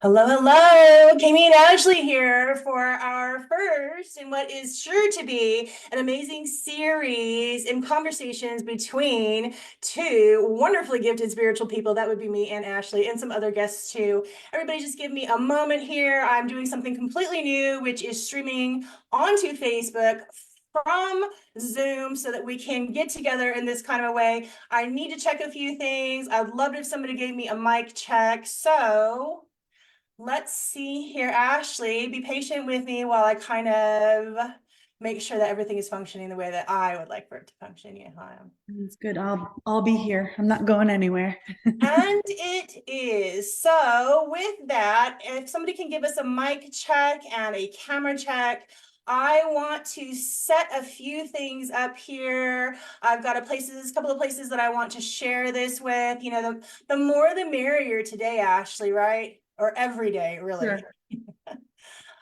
Hello, hello. Kami and Ashley here for our first and what is sure to be an amazing series in conversations between two wonderfully gifted spiritual people. That would be me and Ashley and some other guests too. Everybody just give me a moment here. I'm doing something completely new, which is streaming onto Facebook from Zoom so that we can get together in this kind of a way. I need to check a few things. I'd love it if somebody gave me a mic check. So let's see here, Ashley, be patient with me while I kind of make sure that everything is functioning the way that I would like for it to function. Yeah, hi. It's good. I'll be here. I'm not going anywhere. And it is. So with that, if somebody can give us a mic check and a camera check, I want to set a few things up here. I've got a couple of places that I want to share this with. The more the merrier today, Ashley, right? Or every day, really. Sure.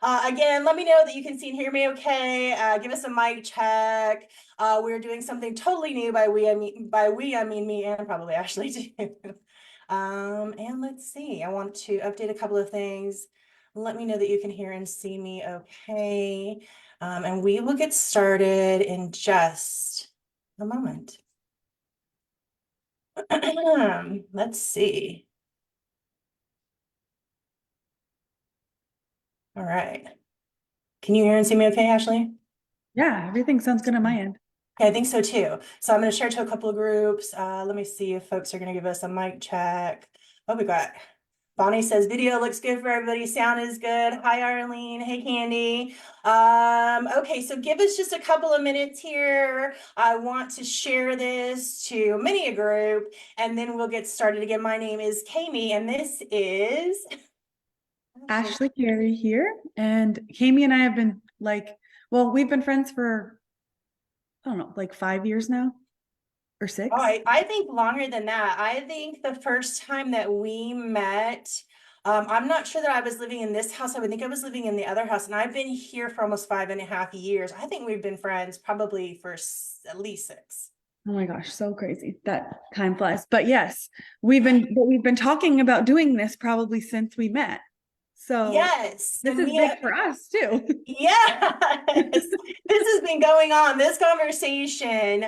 Again, let me know that you can see and hear me okay. Give us a mic check. We're doing something totally new. By we I mean me and probably Ashley too. And let's see. I want to update a couple of things. Let me know that you can hear and see me okay. And we will get started in just a moment. Let's see. All right. Can you hear and see me okay, Ashley? Yeah, everything sounds good on my end. Yeah, I think so too. So I'm going to share to a couple of groups. Let me see if folks are going to give us a mic check. Oh, we got Bonnie says video looks good for everybody. Sound is good. Hi, Arlene. Hey, Candy. Okay, so give us just a couple of minutes here. I want to share this to many a group, and then we'll get started again. My name is Kami, and this is Ashley. Ashley Carey here, and Kami and I have been we've been friends for I don't know, like 5 years now or Oh, six. I think longer than that. I think the first time that we met, I'm not sure that I was living in this house. I would think I was living in the other house, and I've been here for almost 5.5 years. I think we've been friends probably for at least six. Oh my gosh, so crazy that time flies. But yes, we've been talking about doing this probably since we met. So Yes, this and is big for us too. yes, this has been going on. This conversation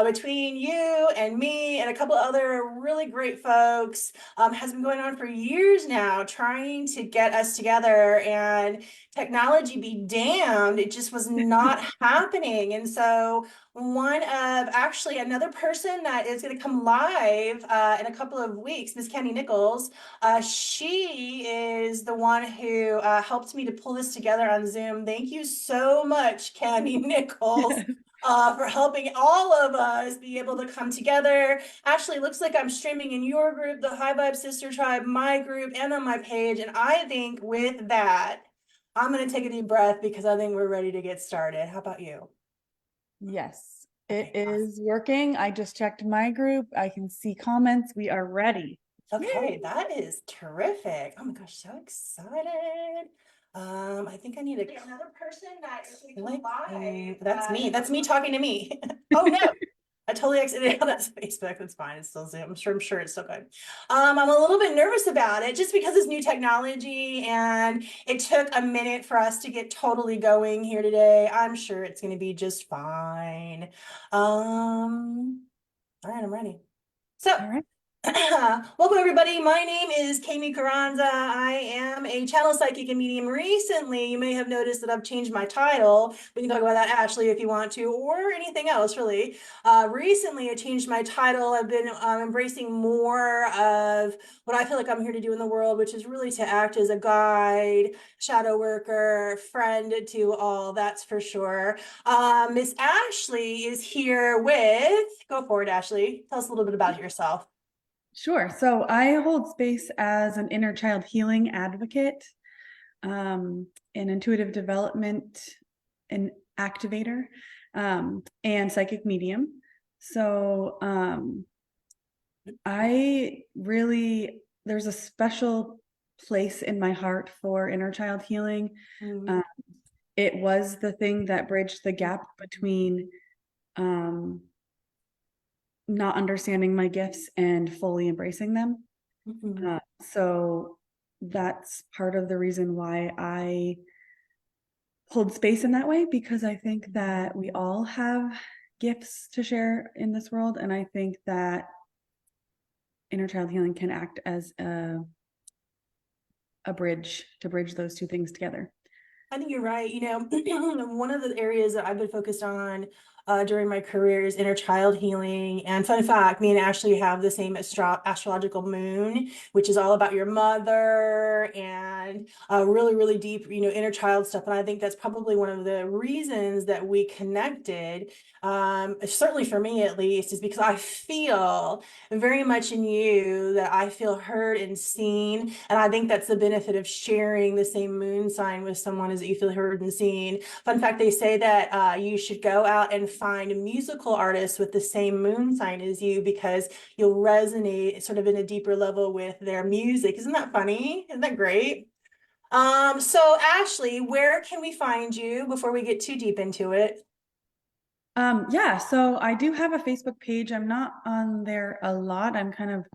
between you and me and a couple other really great folks has been going on for years now, trying to get us together. And technology be damned, it just was not happening. And so one of actually another person that is going to come live in a couple of weeks, Miss Kenny Nichols. She is the one who helped me to pull this together on Zoom. Thank you so much, Candy Nichols, for helping all of us be able to come together. Actually, looks like I'm streaming in your group, the High Vibe Sister Tribe, my group, and on my page. And I think with that, I'm going to take a deep breath because I think we're ready to get started. How about you? Yes, it Okay, awesome. is working. I just checked my group. I can see comments. We are ready. Okay, that is terrific. Oh my gosh, so excited. I think I need a another person that is going to come live. That's me. That's me talking to me. Oh no, I totally exited out. That's Facebook. That's fine. It's still Zoom. I'm sure it's still good. I'm a little bit nervous about it just because it's new technology and it took a minute for us to get totally going here today. I'm sure it's going to be just fine. All right, I'm ready. So All right. welcome, everybody. My name is Kami Carranza. I am a channel psychic and medium. Recently, you may have noticed that I've changed my title. We can talk about that, Ashley, if you want to, or anything else, really. Recently, I changed my title. I've been embracing more of what I feel like I'm here to do in the world, which is really to act as a guide, shadow worker, friend to all, that's for sure. Miss Ashley is here with, go forward, Ashley. Tell us a little bit about yourself. Sure. So I hold space as an inner child healing advocate, an intuitive development, an activator, and psychic medium. So there's a special place in my heart for inner child healing. Mm. Um, it was the thing that bridged the gap between um, not understanding my gifts and fully embracing them. Mhm. So that's part of the reason why I hold space in that way, because I think that we all have gifts to share in this world. And I think that inner child healing can act as a bridge to bridge those two things together. I think you're right. One of the areas that I've been focused on during my career is inner child healing. And fun fact, me and Ashley have the same astrological moon, which is all about your mother and really, really deep, inner child stuff. And I think that's probably one of the reasons that we connected, certainly for me at least, is because I feel very much in you that I feel heard and seen. And I think that's the benefit of sharing the same moon sign with someone, is that you feel heard and seen. Fun fact, they say that you should go out and find musical artists with the same moon sign as you, because you'll resonate sort of in a deeper level with their music. Isn't that funny? Isn't that great? So Ashley, where can we find you before we get too deep into it? Yeah, so I do have a Facebook page. I'm not on there a lot. I'm kind of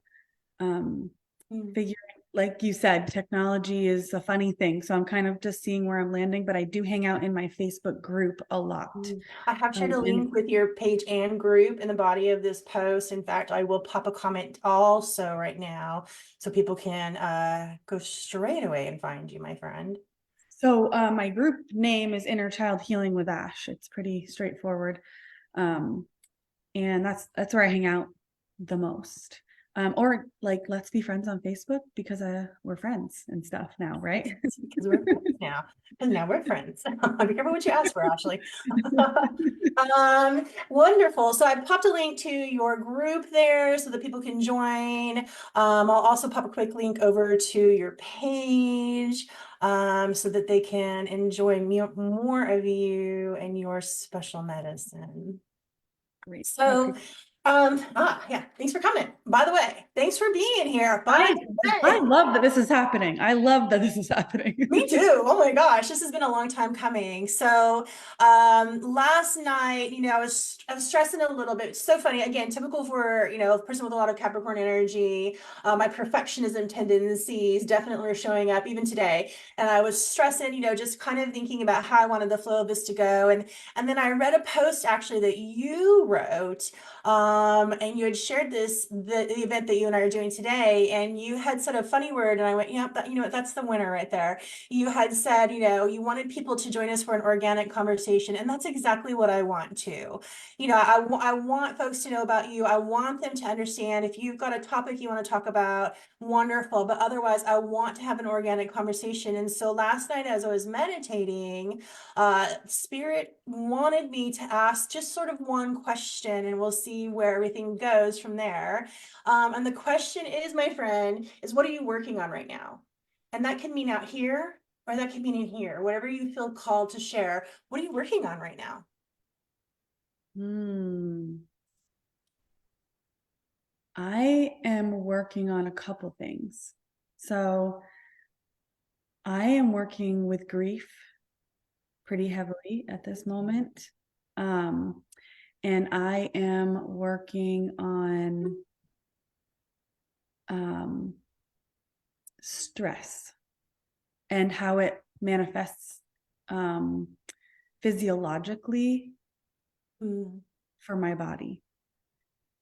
figuring, like you said, technology is a funny thing. So I'm kind of just seeing where I'm landing, but I do hang out in my Facebook group a lot. I have shared a And link with your page and group in the body of this post. In fact, I will pop a comment also right now so people can go straight away and find you, my friend. so my group name is Inner Child Healing with Ash. It's pretty straightforward. Um, and that's where I hang out the most. Or like, let's be friends on Facebook, because we're friends and stuff now, right? Because we're friends now. Because now we're friends. Be careful what you ask for, Ashley. Wonderful. So I popped a link to your group there so that people can join. I'll also pop a quick link over to your page so that they can enjoy more of you and your special medicine. Great. So, yeah, thanks for coming. By the way, thanks for being here. By the I way. love that this is happening. I love that this is happening. Me too. Oh my gosh, this has been a long time coming. So, last night, I was stressing a little bit. It's so funny. Again, typical for, a person with a lot of Capricorn energy. My perfectionism tendencies definitely are showing up even today. And I was stressing, just kind of thinking about how I wanted the flow of this to go. And then I read a post actually that you wrote, and you had shared the event that you and I are doing today, and you had said a funny word, and I went, yeah, you know what, that's the winner right there. You had said, you wanted people to join us for an organic conversation. And that's exactly what I want to. I want folks to know about you. I want them to understand if you've got a topic you want to talk about, wonderful. But otherwise, I want to have an organic conversation. And so last night, as I was meditating, Spirit wanted me to ask just sort of one question, and we'll see where everything goes from there. And the question is, my friend, is what are you working on right now? And that can mean out here, or that can mean in here, whatever you feel called to share. What are you working on right now? I am working on a couple things. So I am working with grief pretty heavily at this moment. And I am working on stress and how it manifests physiologically for my body,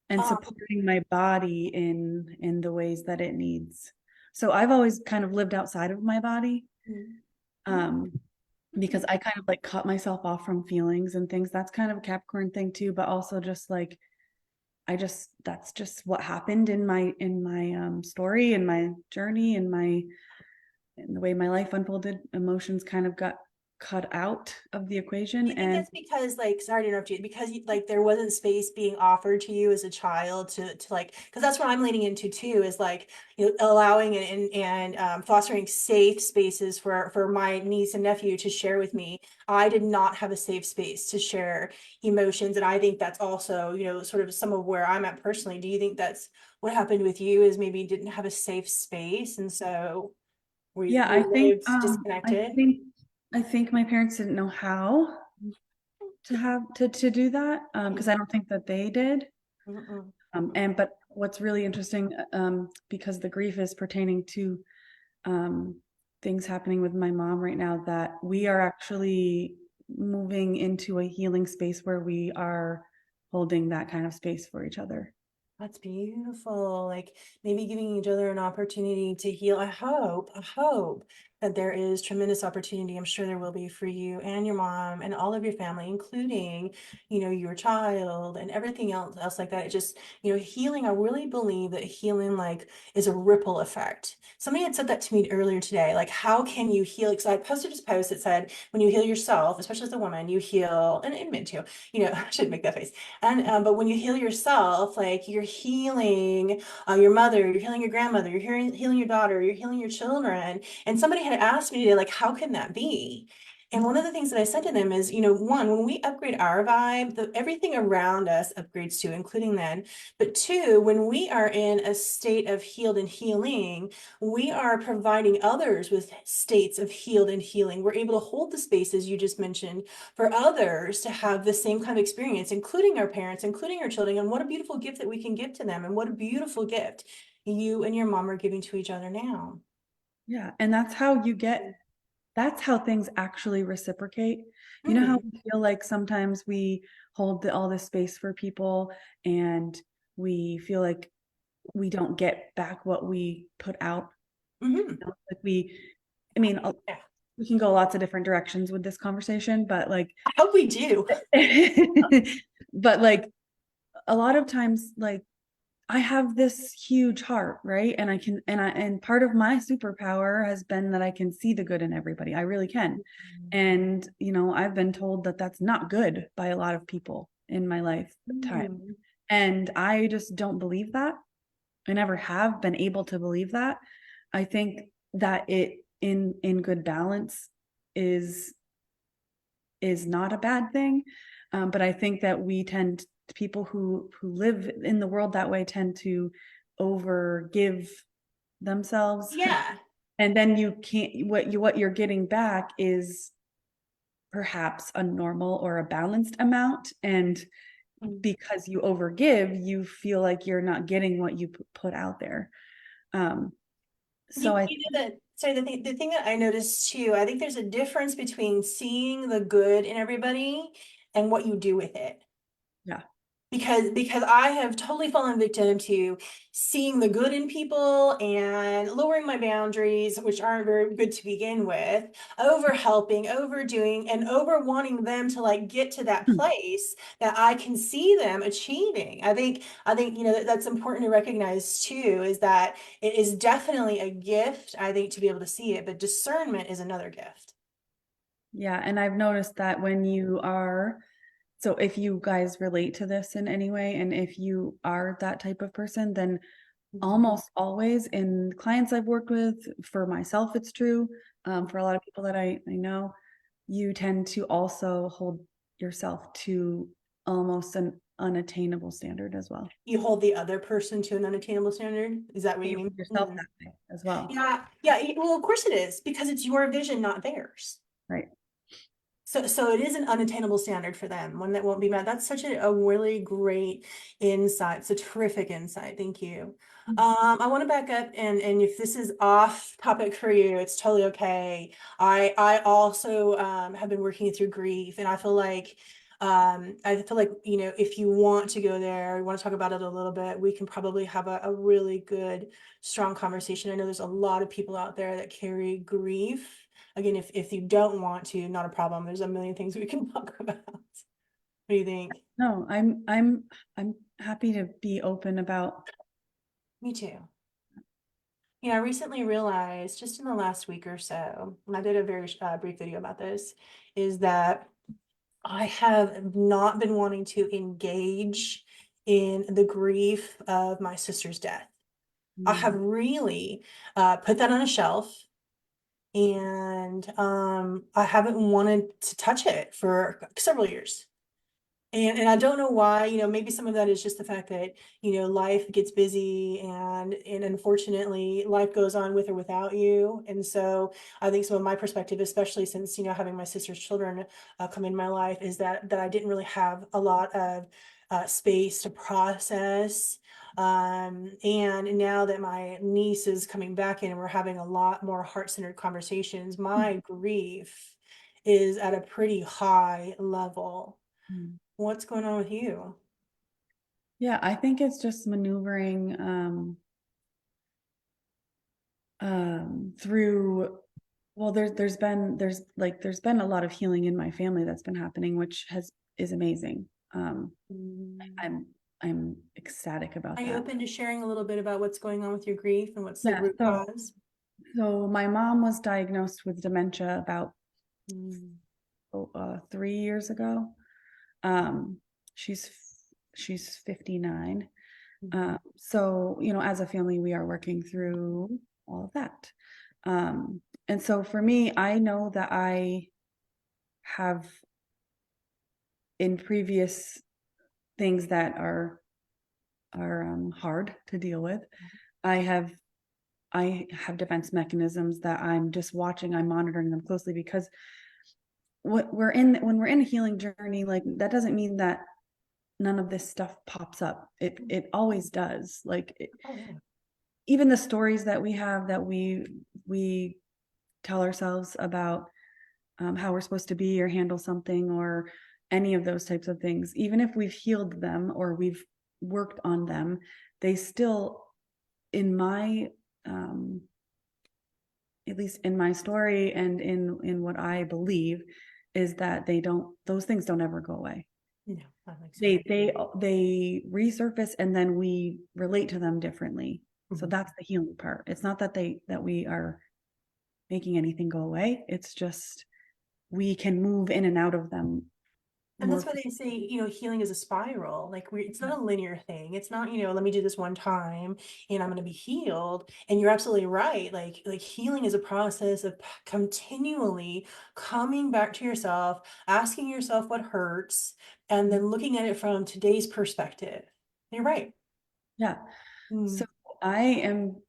and supporting my body in the ways that it needs. So I've always kind of lived outside of my body, because I kind of like cut myself off from feelings and things. That's kind of a Capricorn thing too, but also just like that's just what happened in my story and my journey and the way my life unfolded. Emotions kind of got cut out of the equation. Do you think And that's because, like, sorry to interrupt you, because like there wasn't space being offered to you as a child to like, because that's what I'm leaning into too, is like, allowing and fostering safe spaces for my niece and nephew to share with me. I did not have a safe space to share emotions, and I think that's also, sort of some of where I'm at personally. Do you think that's what happened with you, is maybe you didn't have a safe space, and so we yeah, I think lived disconnected? I think my parents didn't know how to have to do that, because I don't think that they did. But what's really interesting, because the grief is pertaining to things happening with my mom right now that we are actually moving into a healing space where we are holding that kind of space for each other. That's beautiful. Like maybe giving each other an opportunity to heal. I hope that there is tremendous opportunity. I'm sure there will be for you and your mom and all of your family, including, your child and everything else like that. It just, healing. I really believe that healing like is a ripple effect. Somebody had said that to me earlier today. Like, how can you heal? Because I posted this post that said, when you heal yourself, especially as a woman, you heal, and men too, I shouldn't make that face. And but when you heal yourself, like you're healing your mother, you're healing your grandmother, you're healing your daughter, you're healing your children. And somebody had asked me today, like, how can that be? And one of the things that I said to them is, one, when we upgrade our vibe, everything around us upgrades too, including them. But two, when we are in a state of healed and healing, we are providing others with states of healed and healing. We're able to hold the spaces you just mentioned for others to have the same kind of experience, including our parents, including our children. And what a beautiful gift that we can give to them. And what a beautiful gift you and your mom are giving to each other now. Yeah. And that's how things actually reciprocate. You know how Mm, we feel like sometimes we hold all this space for people and we feel like we don't get back what we put out. mhm. Like I mean, Yeah. we can go lots of different directions with this conversation, but like, I hope we do. but like a lot of times, like I have this huge heart, right? And and part of my superpower has been that I can see the good in everybody. I really can. And, I've been told that that's not good by a lot of people in my lifetime. Mm. And I just don't believe that. I never have been able to believe that. I think that it in good balance is not a bad thing. But I think that people who live in the world that way tend to over give themselves. Yeah. And then you can't, what you're getting back is perhaps a normal or a balanced amount. And Mm. because you overgive, you feel like you're not getting what you put out there. Um, You, so I, you know that, sorry, the thing that I noticed too, I think there's a difference between seeing the good in everybody and what you do with it. yeah, Because I have totally fallen victim to seeing the good in people and lowering my boundaries, which aren't very good to begin with, over helping, overdoing, and over wanting them to like get to that place that I can see them achieving. I think that's important to recognize too, is that it is definitely a gift, I think, to be able to see it, but discernment is another gift. yeah. And I've noticed that when you are, so if you guys relate to this in any way, and if you are that type of person, then Mhm. almost always in clients I've worked with, for myself, it's true. For a lot of people that I know, you tend to also hold yourself to almost an unattainable standard as well. You hold the other person to an unattainable standard. Is that what And you you mean? hold yourself Mm. that way as well. Yeah, yeah. Well, of course it is because it's your vision, not theirs. Right. So it is an unattainable standard for them, one that won't be met. That's such a really great insight. It's a terrific insight. Thank you. I want to back up and if this is off topic for you, it's totally okay. I also have been working through grief, and I feel like if you want to go there, you want to talk about it a little bit, we can probably have a really good, strong conversation. I know there's a lot of people out there that carry grief. Again, if you don't want to, not a problem. There's a million things we can talk about. What do you think? No, I'm happy to be open about. Me too. I recently realized just in the last week or so, and I did a very brief video about this, is that I have not been wanting to engage in the grief of my sister's death. I have Mm, really put that on a shelf, and I haven't wanted to touch it for several years. And I don't know why, maybe some of that is just the fact that, life gets busy and unfortunately life goes on with or without you. And so I think some of my perspective, especially since, having my sister's children come in my life, is that I didn't really have a lot of space to process And now that my niece is coming back in and we're having a lot more heart-centered conversations, my grief is at a pretty high level. Mm. What's going on with you? Yeah, I think it's just maneuvering through, well, there's been a lot of healing in my family that's been happening, which is amazing. Mm. I'm ecstatic Are about you that. open to sharing a little bit about what's going on with your grief and what's the Yeah, root cause? so my mom was diagnosed with dementia about Mm. 3 years ago. Um, she's she's 59. Mhm. So, as a family, we are working through all of that. And so for me, I know that I have in previous things that are hard to deal with. I have I have defense mechanisms that I'm just watching, I'm monitoring them closely because when we're in a healing journey, like that doesn't mean that none of this stuff pops up. It always does. Oh, yeah. Even the stories that we have that we tell ourselves about how we're supposed to be or handle something or any of those types of things, even if we've healed them or we've worked on them, they still, in my at least in my story and in what I believe, is that those things don't ever go away. No, that makes They sense. they they resurface and then we relate to them differently. So Mhm. that's the healing part. It's not that we are making anything go away. It's just we can move in and out of them And more. that's why they say, healing is a spiral. Like it's not a linear thing. It's not, let me do this one time and I'm going to be healed. And you're absolutely right. Like healing is a process of continually coming back to yourself, asking yourself what hurts, and then looking at it from today's perspective. You're right. Yeah. So Mm. I am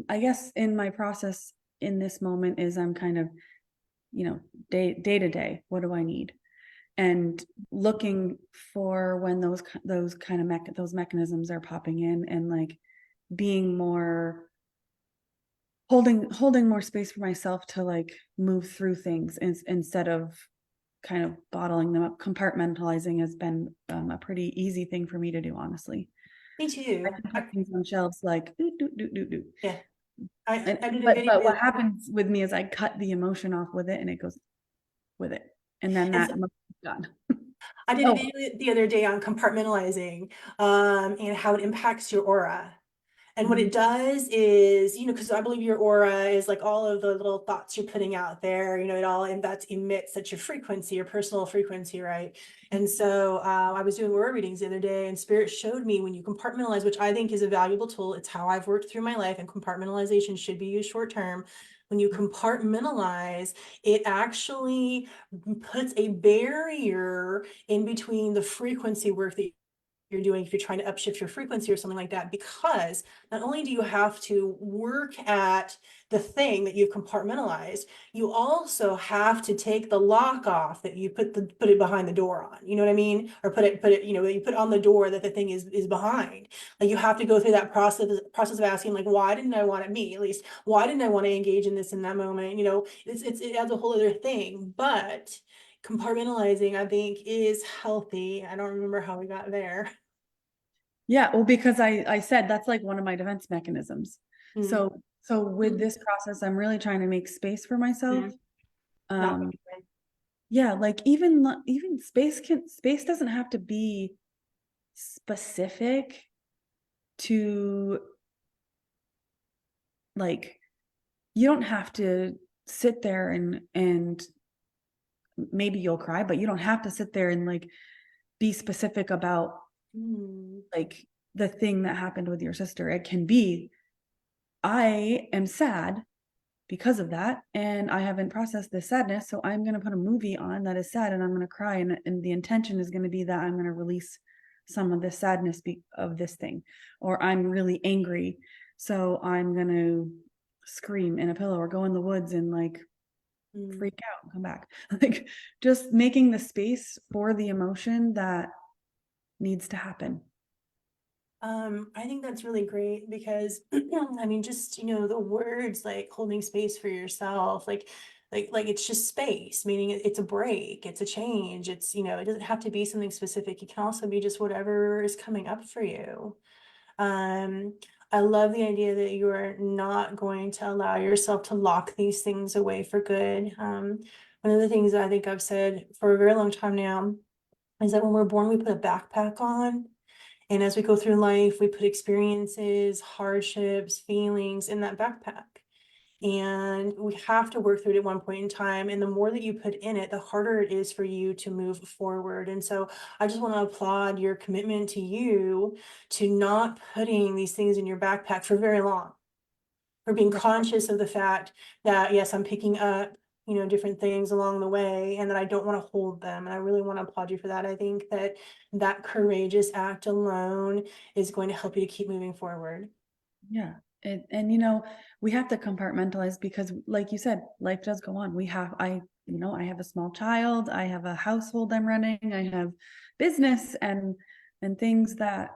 I guess in my process in this moment is I'm kind of, day to day, what do I need? And looking for when those kind of those mechanisms are popping in and like being more holding more space for myself to like move through things instead of kind of bottling them up. Compartmentalizing has been a pretty easy thing for me to do, honestly. Me I too. can put things on shelves like do do do do do. Yeah. I did a But video. what happens with me is I cut the emotion off with it and it goes with it. And then And that emotion is gone. I did a Oh, video the other day on compartmentalizing, and how it impacts your aura. And what mhm. it does is, because I believe your aura is like all of the little thoughts you're putting out there, it all, and that emits such your frequency, your personal frequency, right? And so I was doing aura readings the other day, and Spirit showed me when you compartmentalize, which I think is a valuable tool. It's how I've worked through my life, and compartmentalization should be used short term. When you compartmentalize, it actually puts a barrier in between the frequency work that you're doing if you're trying to upshift your frequency or something like that, because not only do you have to work at the thing that you've compartmentalized, you also have to take the lock off that you put it behind the door on. You know what I mean? Or put it, you put on the door that the thing is behind. Like you have to go through that process of asking, like, why didn't I want it, me at least, why didn't I want to engage in this in that moment? It adds a whole other thing. But compartmentalizing, I think, is healthy. I don't remember how we got there. Yeah, well, because I said that's like one of my defense mechanisms. Mm. So with this process, I'm really trying to make space for myself. Mm. Not Um, yeah, like even space doesn't have to be specific to like you don't have to sit there and maybe you'll cry, but you don't have to sit there and like be specific about mm. like the thing that happened with your sister. It can be, I am sad because of that and I haven't processed this sadness, so I'm going to put a movie on that is sad and I'm going to cry, and the intention is going to be that I'm going to release some of the sadness of this thing, or I'm really angry, so I'm going to scream in a pillow or go in the woods and like Mm. freak out and come back. Like just making the space for the emotion that needs to happen. I think that's really great because I mean, just, the words like holding space for yourself, like it's just space, meaning it's a break, it's a change. It's, it doesn't have to be something specific. It can also be just whatever is coming up for you. Um, I love the idea that you are not going to allow yourself to lock these things away for good. One of the things that I think I've said for a very long time now is that when we're born, we put a backpack on. And as we go through life, we put experiences, hardships, feelings in that backpack. And we have to work through it at one point in time. And the more that you put in it, the harder it is for you to move forward. And so I just want to applaud your commitment to you to not putting these things in your backpack for very long, for being Right. conscious of the fact that, yes, I'm picking up, different things along the way and that I don't want to hold them. And I really want to applaud you for that. I think that that courageous act alone is going to help you to keep moving forward. Yeah. And we have to compartmentalize because like you said, life does go on. I have a small child, I have a household I'm running, I have business and things that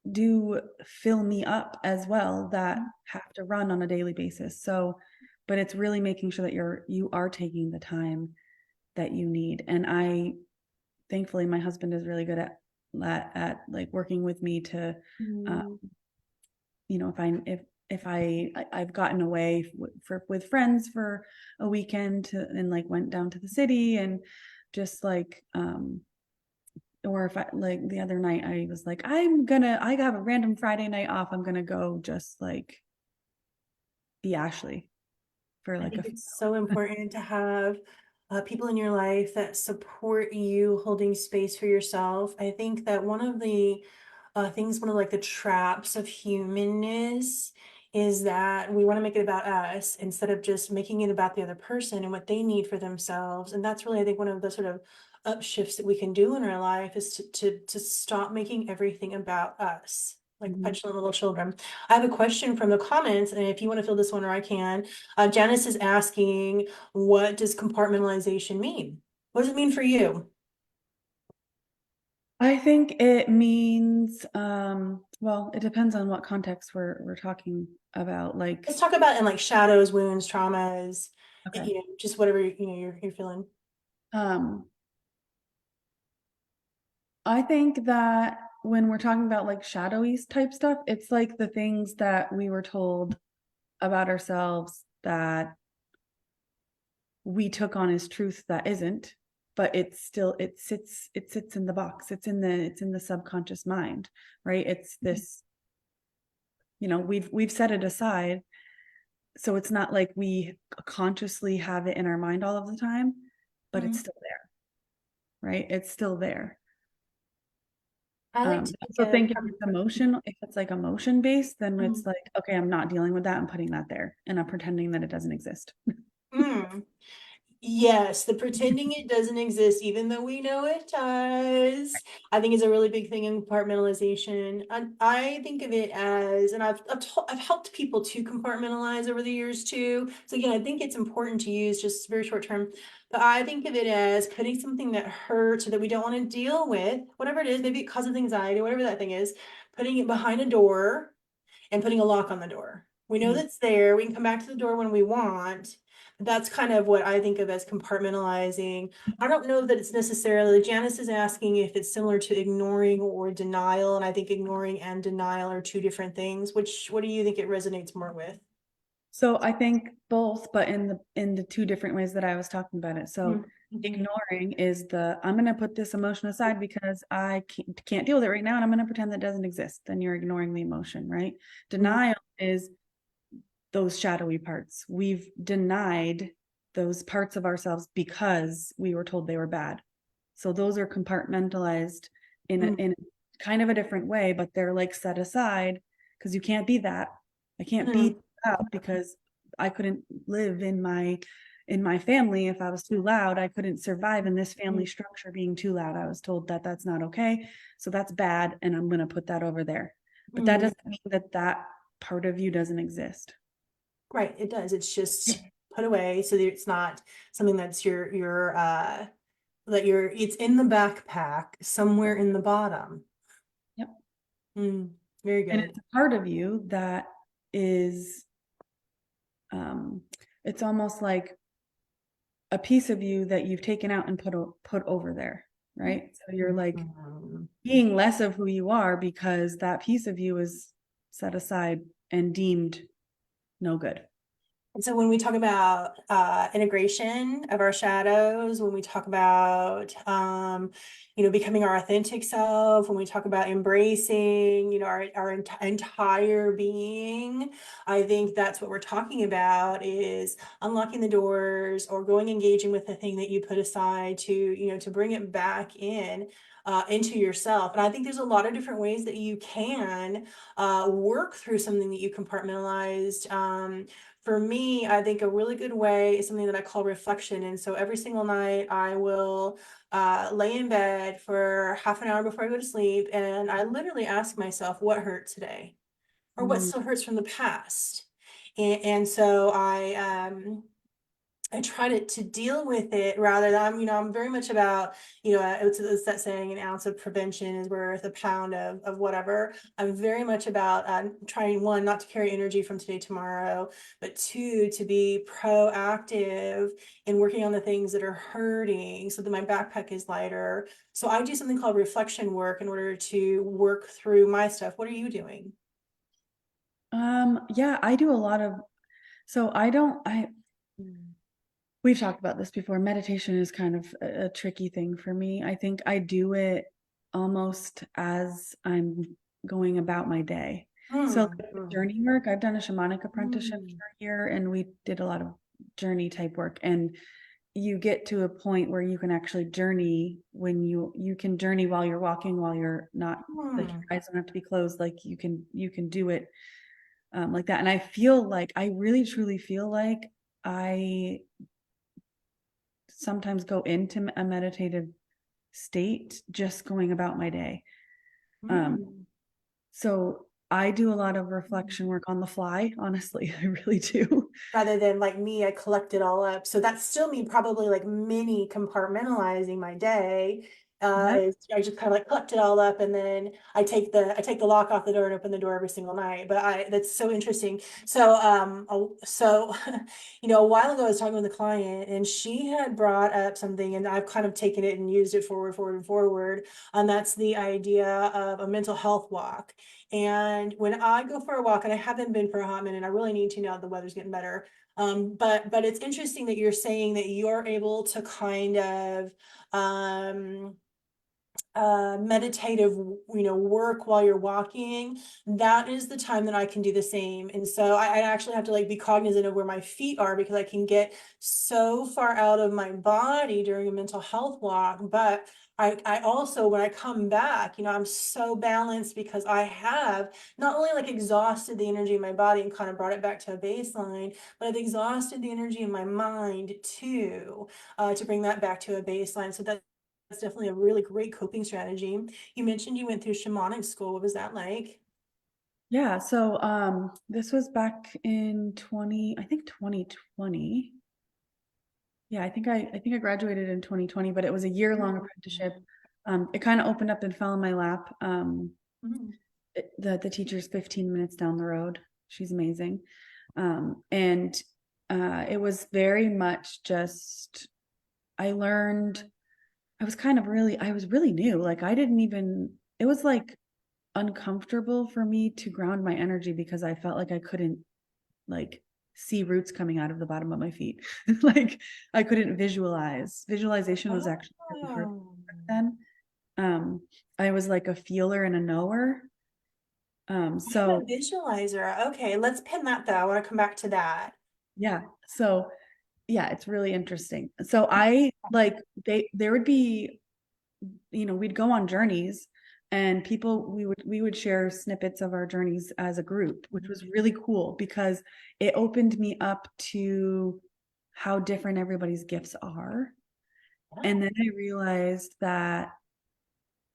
do fill me up as well that have to run on a daily basis. So, but it's really making sure that you are taking the time that you need. And thankfully my husband is really good at like working with me to Mm. I've gotten away with friends for a weekend and like went down to the city and just like or if I like the other night I was like I have a random Friday night off, I'm gonna go just like be Ashley for I like a think few it's so important to have people in your life that support you holding space for yourself. I think that one of the things, one of like the traps of humanness is that we want to make it about us instead of just making it about the other person and what they need for themselves. And that's really, I think, one of the sort of upshifts that we can do in our life is to stop making everything about us, like Mhm. petulant little children. I have a question from the comments, and if you want to fill this one or I can. Janice is asking, what does compartmentalization mean? What does it mean for you? I think it means well, it depends on what context we're talking about. Like, Let's talk about in like shadows, wounds, traumas, okay. just whatever you're feeling. Um, I think that when we're talking about like shadowy type stuff, it's like the things that we were told about ourselves that we took on as truth that isn't, but it sits in the box. It's in the subconscious mind, right? It's this, we've set it aside. So it's not like we consciously have it in our mind all of the time, but it's Mhm. still there, right? It's still there. I like I to think also of think if it's like emotion based, then it's Mhm. like, okay, I'm not dealing with that. I'm putting that there and I'm pretending that it doesn't exist. Mm. Yes, the pretending it doesn't exist, even though we know it does, I think is a really big thing in compartmentalization. And I think of it as, and I've helped people to compartmentalize over the years too. So again, I think it's important to use just very short term, but I think of it as putting something that hurts or that we don't want to deal with, whatever it is, maybe it causes anxiety, whatever that thing is, putting it behind a door and putting a lock on the door. We know Mhm. that's there. We can come back to the door when we want. That's kind of what I think of as compartmentalizing. I don't know that it's necessarily, Janice is asking if it's similar to ignoring or denial. And I think ignoring and denial are two different things. What do you think it resonates more with? So I think both, but in the two different ways that I was talking about it. So Mm-hmm. ignoring is I'm going to put this emotion aside because I can't deal with it right now, and I'm going to pretend that doesn't exist. Then you're ignoring the emotion, right? Denial is those shadowy parts. We've denied those parts of ourselves because we were told they were bad. So those are compartmentalized in kind of a different way, but they're like set aside because you can't be that. I can't Mm-hmm. be loud because I couldn't live in my family if I was too loud. I couldn't survive in this family structure being too loud. I was told that that's not okay. So that's bad, and I'm going to put that over there. But that Mm-hmm. doesn't mean that that part of you doesn't exist. Right, it does. It's just put away so that it's not something that's it's in the backpack somewhere in the bottom. Yep. Mm, Very And good. it's a part of you that is, it's almost like a piece of you that you've taken out and put over there, right? So you're like Mhm. being less of who you are because that piece of you is set aside and deemed no good. And so when we talk about integration of our shadows, when we talk about becoming our authentic self, when we talk about embracing our entire being, I think that's what we're talking about, is unlocking the doors or going engaging with the thing that you put aside to bring it back in. Into yourself. And I think there's a lot of different ways that you can work through something that you compartmentalized. For me, I think a really good way is something that I call reflection. And so every single night I will lay in bed for half an hour before I go to sleep. And I literally ask myself, what hurt today? Or what Mm. still hurts from the past? And so I try to deal with it rather than I'm very much about, it's that saying, an ounce of prevention is worth a pound of whatever. I'm very much about trying, one, not to carry energy from today, tomorrow, but two, to be proactive in working on the things that are hurting so that my backpack is lighter. So I do something called reflection work in order to work through my stuff. What are you doing? Yeah, I do a lot of, so I don't, we've talked about this before. Meditation is kind of a tricky thing for me. I think I do it almost as I'm going about my day. So Hmm. like, Hmm. journey work, I've done a shamanic apprenticeship Hmm. for a year and we did a lot of journey type work. And you get to a point where you can actually journey when you can journey while you're walking, while you're not, like your Hmm. eyes don't have to be closed, like you can do it like that. And I feel like I really truly feel like I sometimes go into a meditative state just going about my day. Um, Hmm. so I do a lot of reflection work on the fly, honestly, I really do. Rather than like me, I collect it all up. So that's still me probably like mini compartmentalizing my day. Yep. Is I just kind of like collect it all up and then I take the lock off the door and open the door every single night. But that's so interesting. So a while ago I was talking with a client and she had brought up something and I've kind of taken it and used it forward, forward, and forward. And that's the idea of a mental health walk. And when I go for a walk, and I haven't been for a hot minute, I really need to now that the weather's getting better. But it's interesting that you're saying that you're able to kind of um meditative work while you're walking. That is the time that I can do the same. And so I actually have to like be cognizant of where my feet are because I can get so far out of my body during a mental health walk. But I also, when I come back, I'm so balanced because I have not only like exhausted the energy in my body and kind of brought it back to a baseline, but I've exhausted the energy in my mind too, to bring that back to a baseline. So that's definitely a really great coping strategy. You mentioned you went through shamanic school. What was that like? Yeah, so this was back in 2020. Yeah, I think I graduated in 2020, but it was a year-long apprenticeship. It kind of opened up and fell in my lap. Mhm. The teacher's 15 minutes down the road. She's amazing. And it was very much just I learned I was really new. Like I didn't even it was like uncomfortable for me to ground my energy because I felt like I couldn't like see roots coming out of the bottom of my feet. Like I couldn't visualize. Visualization was actually really hard Oh, back then. Um, I was like a feeler and a knower. I'm a So visualizer. Okay, let's pin that though. I want to come back to that. yeah, so yeah, it's really interesting. So I like there would be, we'd go on journeys and people we would share snippets of our journeys as a group, which was really cool because it opened me up to how different everybody's gifts are. And then I realized that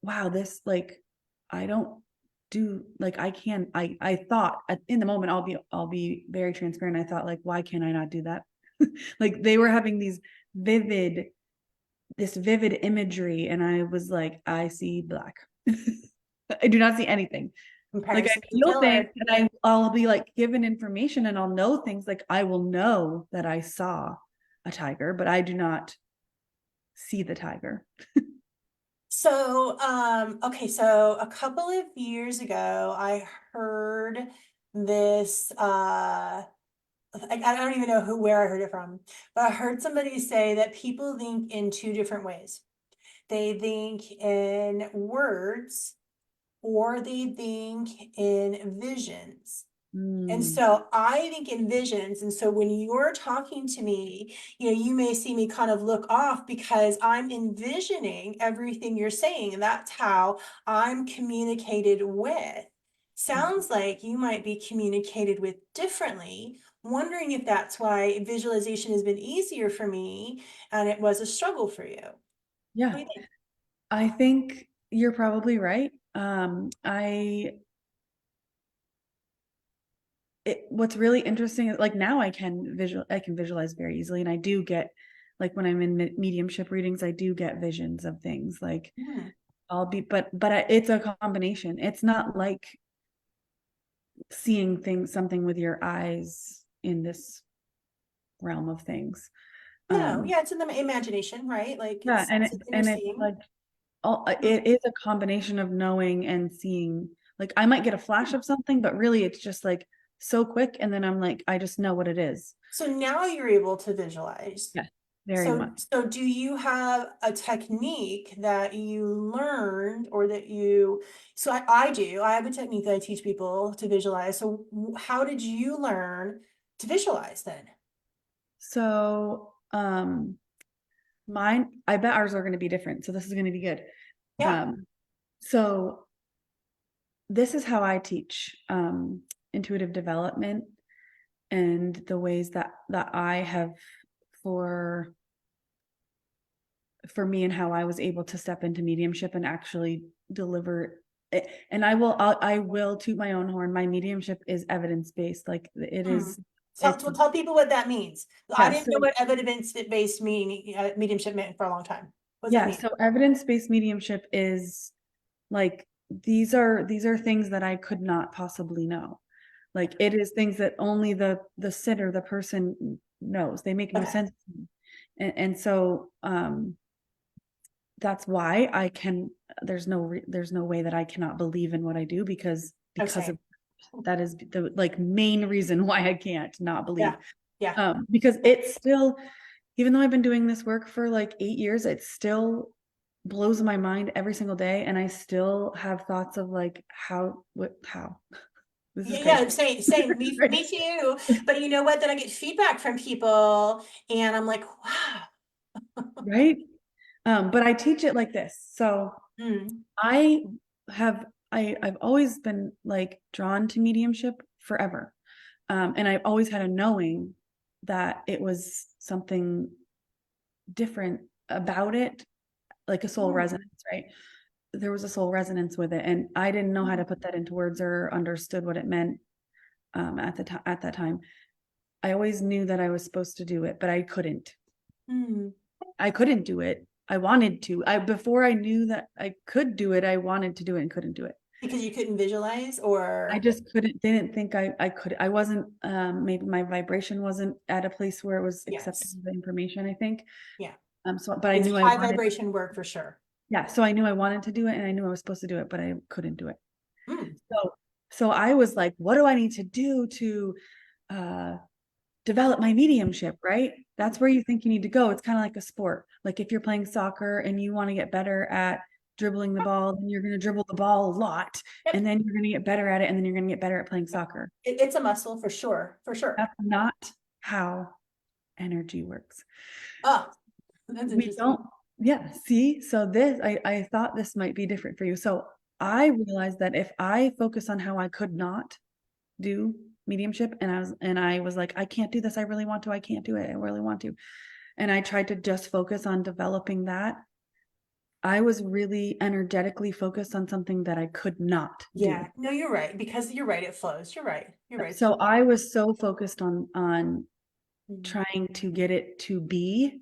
wow, this like I don't do like I can I thought in the moment I'll be very transparent. I thought like why can I not do that? Like they were having vivid this vivid imagery and I was like I see black. I do not see anything. Like I Comparison feel things killer. and I'll be like given information and I'll know things, like I will know that I saw a tiger, but I do not see the tiger. So, okay, so a couple of years ago, I heard this, I don't even know where I heard it from, but I heard somebody say that people think in two different ways. They think in words or they think in visions. And Mm, so I think in visions. And so when you're talking to me, you may see me kind of look off because I'm envisioning everything you're saying. And that's how I'm communicated with. mhm. Sounds like you might be communicated with differently. Wondering if that's why visualization has been easier for me and it was a struggle for you. What Yeah, do you think? I think you're probably right. What's really interesting is like now I can visualize very easily, and I do get, like when I'm in mediumship readings, I do get visions of things like Hmm. it's a combination. It's not like seeing something with your eyes in this realm of things. No, Um, yeah, it's in the imagination, right? Like yeah, it's inner and it's seeing. like Hmm. it is a combination of knowing and seeing. Like I might get a flash of something, but really it's just like so quick, and then I'm like, I just know what it is. So now you're able to visualize. Yes, very So, much. so do you have a technique that you learned or that you, so I do, I have a technique that I teach people to visualize. So how did you learn to visualize then? So, mine, I bet ours are going to be different. So this is going to be good. Yeah. Um, so this is how I teach intuitive development and the ways that I have for for me and how I was able to step into mediumship and actually deliver it. And I will toot my own horn. My mediumship is evidence based. Like it Hmm. is. It's Tell people what that means. I yeah. didn't know So what evidence-based meaning, mediumship meant for a long time. What does that yeah. mean? So evidence based mediumship is like these are things that I could not possibly know. Like it is things that only the sitter, the person knows. They make no Okay. sense to me. And so that's why I can there's no way that I cannot believe in what I do Oh, because of same. that is the like main reason why I can't not believe. Yeah. Yeah. Because it's still, even though I've been doing this work for like 8 years, it still blows my mind every single day. And I still have thoughts of like, how? This is Yeah, crazy. yeah, same. Me too. But you know what? Then I get feedback from people, and I'm like, wow. Right? But I teach it like this. So Mm, I I've always been like drawn to mediumship forever. And I've always had a knowing that it was something different about it, like a soul mm, resonance, right? There was a soul resonance with it. And I didn't know how to mm, put that into words or understood what it meant at that time. I always knew that I was supposed to do it, but I couldn't. mm. I couldn't do it. I wanted to. I Before I knew that I could do it, I wanted to do it and couldn't do it. Because you couldn't visualize, I or just didn't think I could. I wasn't, maybe my vibration wasn't at a place where it was yes, accepting the information, I think. yeah, But I it's knew I high wanted, vibration work for sure. yeah, so I knew I wanted to do it and I knew I was supposed to do it, but I couldn't do it. Mm, So, so I was like, what do I need to do to, uh, develop my mediumship, right? That's where you think you need to go. It's kind of like a sport. Like if you're playing soccer and you want to get better at dribbling the ball, then you're going to dribble the ball a lot, yep, and then you're going to get better at it, and then you're going to get better at playing soccer. it's a muscle for sure, for sure. That's not how energy works. Oh, that's We interesting. don't, yeah, see, so I thought this might be different for you. So I realized that if I focus on how I could not do mediumship, and I was like, I can't do this, I really want to, I can't do it, I really want to, and I tried to just focus on developing that, I was really energetically focused on something that I could not Yeah, do. no, you're right. Because you're right, it flows. You're right. You're right. So I was so focused on Mm, trying to get it to be,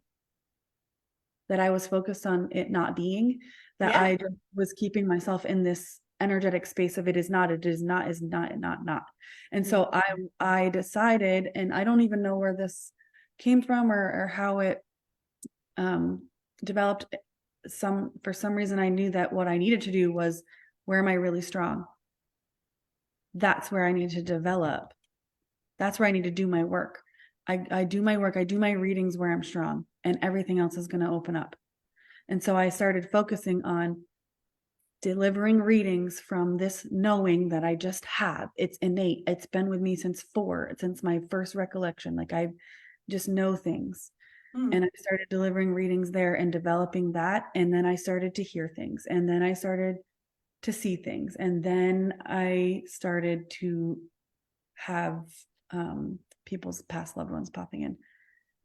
that I was focused on it not being, that yeah. I just was keeping myself in this energetic space of it is not, not. And Mm. so I decided, and I don't even know where this came from or how it developed. For some reason I knew that what I needed to do was, where am I really strong? That's where I need to develop. That's where I need to do my work. I do my work, I do my readings where I'm strong, and everything else is going to open up. And so I started focusing on delivering readings from this knowing that I just have. It's innate. It's been with me since since my first recollection. Like I just know things. Mm. And I started delivering readings there and developing that. And then I started to hear things. And then I started to see things. And then I started to have people's past loved ones popping in.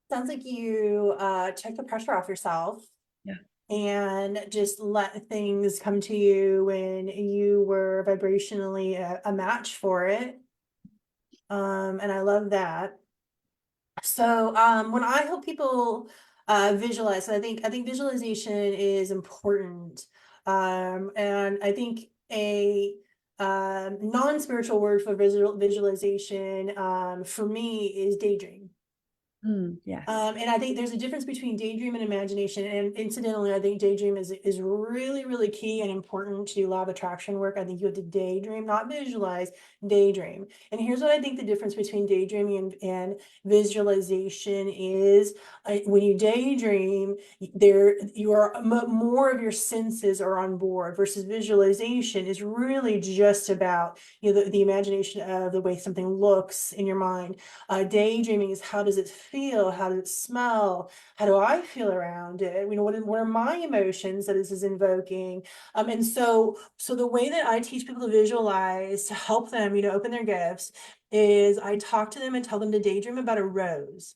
Sounds like you took the pressure off yourself. Yeah. And just let things come to you when you were vibrationally a match for it. And I love that. So when I help people visualize, I think visualization is important. And I think a non-spiritual word for visualization for me is daydream. Yes. And I think there's a difference between daydream and imagination. And incidentally, I think daydream is really, really key and important to law of attraction work. I think you have to daydream, not visualize, daydream. And here's what I think the difference between daydreaming and visualization is. When you daydream, more of your senses are on board, versus visualization is really just about the imagination of the way something looks in your mind. Daydreaming is, how does it feel? How does it smell? How do I feel around it? What are my emotions that this is invoking? And so the way that I teach people to visualize, to help them, open their gifts, is I talk to them and tell them to daydream about a rose.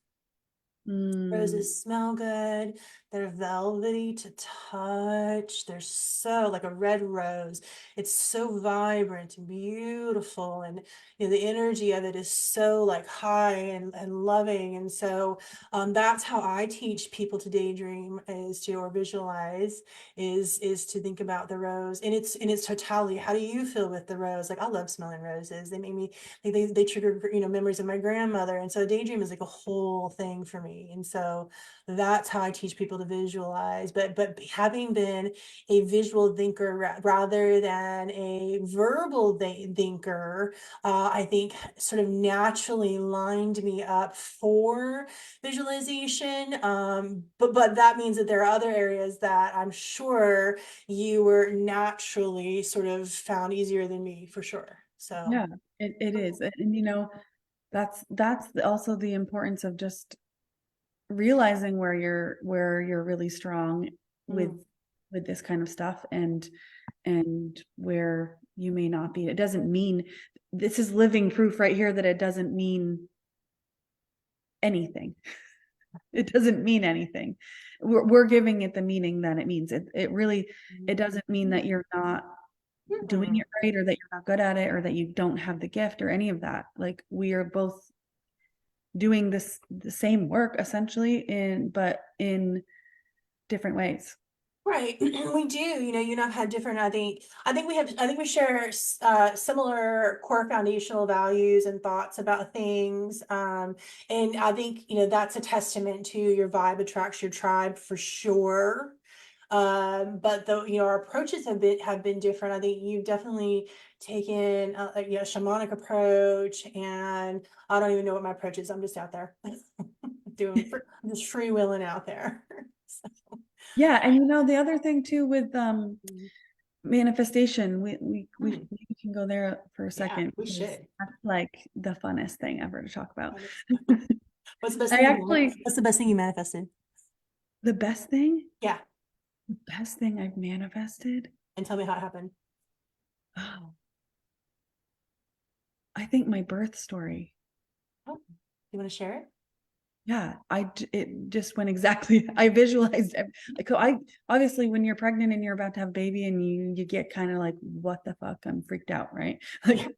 Roses smell good. They're velvety to touch. They're so, like a red rose. It's so vibrant and beautiful. And the energy of it is so like high and loving. And so that's how I teach people to daydream, or visualize, is to think about the rose in its totality. How do you feel with the rose? Like, I love smelling roses. They make me, they trigger, memories of my grandmother. And so daydream is like a whole thing for me. And so that's how I teach people to visualize. But having been a visual thinker rather than a verbal thinker, I think sort of naturally lined me up for visualization. But that means that there are other areas that I'm sure you were naturally sort of found easier than me, for sure. So Yeah, it is. And that's also the importance of just realizing where you're really strong with mm, with this kind of stuff, and where you may not be. It doesn't mean, this is living proof right here that it doesn't mean anything. It doesn't mean anything. We're giving it the meaning that it means. It really, it doesn't mean that you're not doing mm-mm. it right, or that you're not good at it, or that you don't have the gift or any of that. Like, we are both doing the same work essentially, but in different ways. Right. We do, you and I've had different, I think we share similar core foundational values and thoughts about things. And I think, that's a testament to your vibe attracts your tribe, for sure. But though, our approaches have been different. I think you've definitely taken a shamanic approach, and I don't even know what my approach is. I'm just out there I'm just freewheeling out there. Yeah, and the other thing too with So, manifestation, we hmm. can go there for a Yeah, second, we because should. that's like the funnest thing ever to talk about. What's the best I thing actually, what's the best thing you manifested? the best thing, Yeah, the best thing I've manifested, and tell me how it happened. oh, I think my birth story. Oh, you want to share it? Yeah, it just went exactly. I visualized like, I obviously, when you're pregnant and you're about to have a baby, and you get kind of like, what the fuck, I'm freaked out, right? Yeah. Like,